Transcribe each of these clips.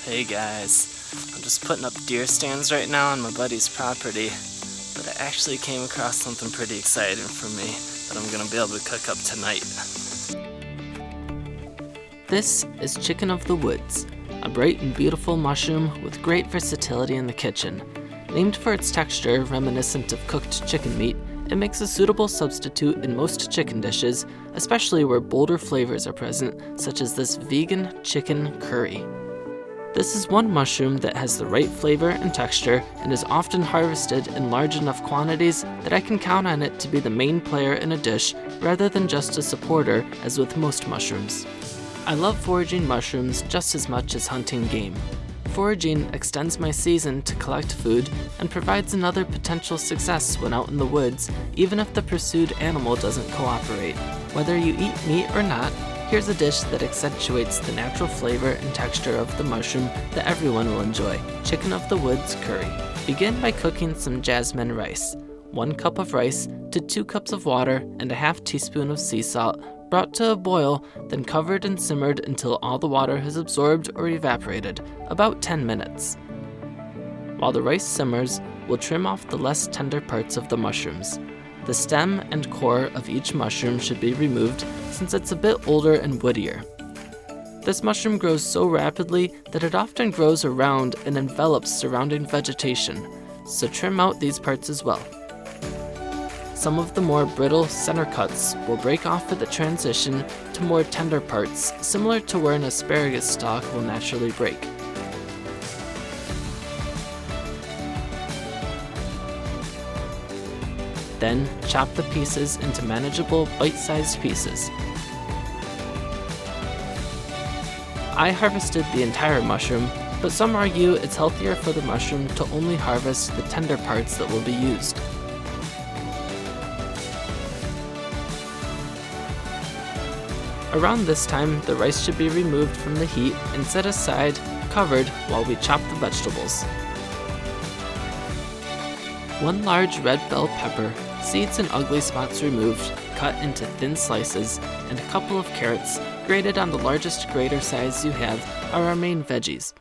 Hey guys, I'm just putting up deer stands right now on my buddy's property, but I actually came across something pretty exciting for me that I'm gonna be able to cook up tonight. This is chicken of the woods, a bright and beautiful mushroom with great versatility in the kitchen. Named for its texture reminiscent of cooked chicken meat, it makes a suitable substitute in most chicken dishes, especially where bolder flavors are present, such as this vegan chicken curry. This is one mushroom that has the right flavor and texture and is often harvested in large enough quantities that I can count on it to be the main player in a dish rather than just a supporter as with most mushrooms. I love foraging mushrooms just as much as hunting game. Foraging extends my season to collect food and provides another potential success when out in the woods, even if the pursued animal doesn't cooperate. Whether you eat meat or not, here's a dish that accentuates the natural flavor and texture of the mushroom that everyone will enjoy: chicken of the woods curry. Begin by cooking some jasmine rice. 1 cup of rice to 2 cups of water and a half teaspoon of sea salt, brought to a boil, then covered and simmered until all the water has absorbed or evaporated, about 10 minutes. While the rice simmers, we'll trim off the less tender parts of the mushrooms. The stem and core of each mushroom should be removed since it's a bit older and woodier. This mushroom grows so rapidly that it often grows around and envelops surrounding vegetation, so trim out these parts as well. Some of the more brittle center cuts will break off for the transition to more tender parts, similar to where an asparagus stalk will naturally break. Then chop the pieces into manageable bite-sized pieces. I harvested the entire mushroom, but some argue it's healthier for the mushroom to only harvest the tender parts that will be used. Around this time, the rice should be removed from the heat and set aside, covered, while we chop the vegetables. 1 large red bell pepper, seeds and ugly spots removed, cut into thin slices, and a couple of carrots, grated on the largest grater size you have, are our main veggies.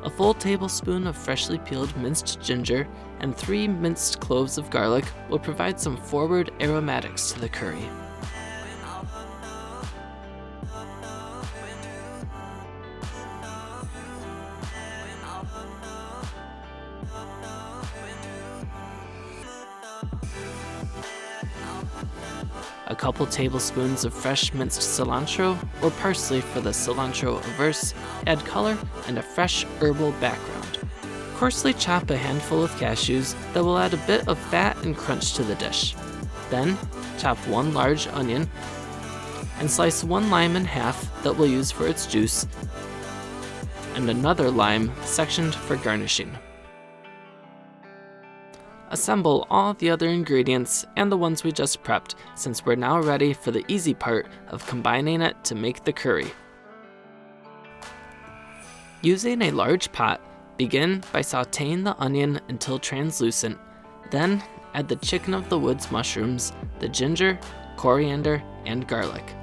A full tablespoon of freshly peeled minced ginger and 3 minced cloves of garlic will provide some forward aromatics to the curry. A couple tablespoons of fresh minced cilantro or parsley for the cilantro averse add color and a fresh herbal background. Coarsely chop a handful of cashews that will add a bit of fat and crunch to the dish. Then chop 1 large onion and slice 1 lime in half that we'll use for its juice, and another lime sectioned for garnishing. Assemble all the other ingredients and the ones we just prepped, since we're now ready for the easy part of combining it to make the curry. Using a large pot, begin by sauteing the onion until translucent, then add the chicken of the woods mushrooms, the ginger, coriander, and garlic.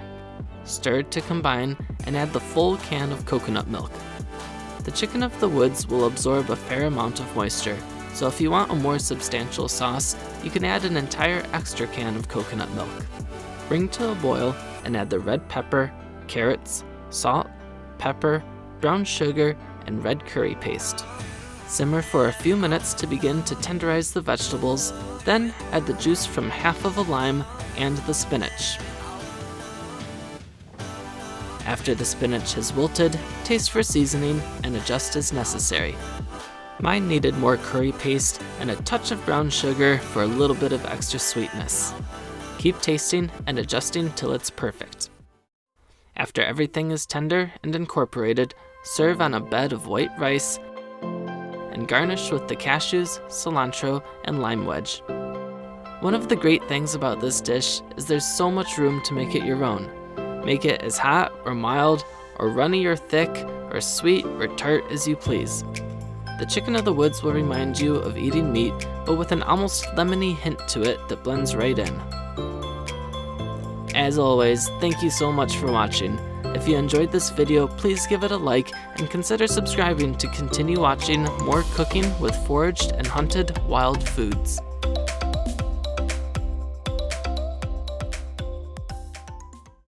Stir to combine and add the full can of coconut milk. The chicken of the woods will absorb a fair amount of moisture, so if you want a more substantial sauce, you can add an entire extra can of coconut milk. Bring to a boil and add the red pepper, carrots, salt, pepper, brown sugar, and red curry paste. Simmer for a few minutes to begin to tenderize the vegetables, then add the juice from half of a lime and the spinach. After the spinach has wilted, taste for seasoning and adjust as necessary. Mine needed more curry paste and a touch of brown sugar for a little bit of extra sweetness. Keep tasting and adjusting till it's perfect. After everything is tender and incorporated, serve on a bed of white rice and garnish with the cashews, cilantro, and lime wedge. One of the great things about this dish is there's so much room to make it your own. Make it as hot or mild, or runny or thick, or sweet or tart as you please. The chicken of the woods will remind you of eating meat, but with an almost lemony hint to it that blends right in. As always, thank you so much for watching. If you enjoyed this video, please give it a like and consider subscribing to continue watching more cooking with foraged and hunted wild foods.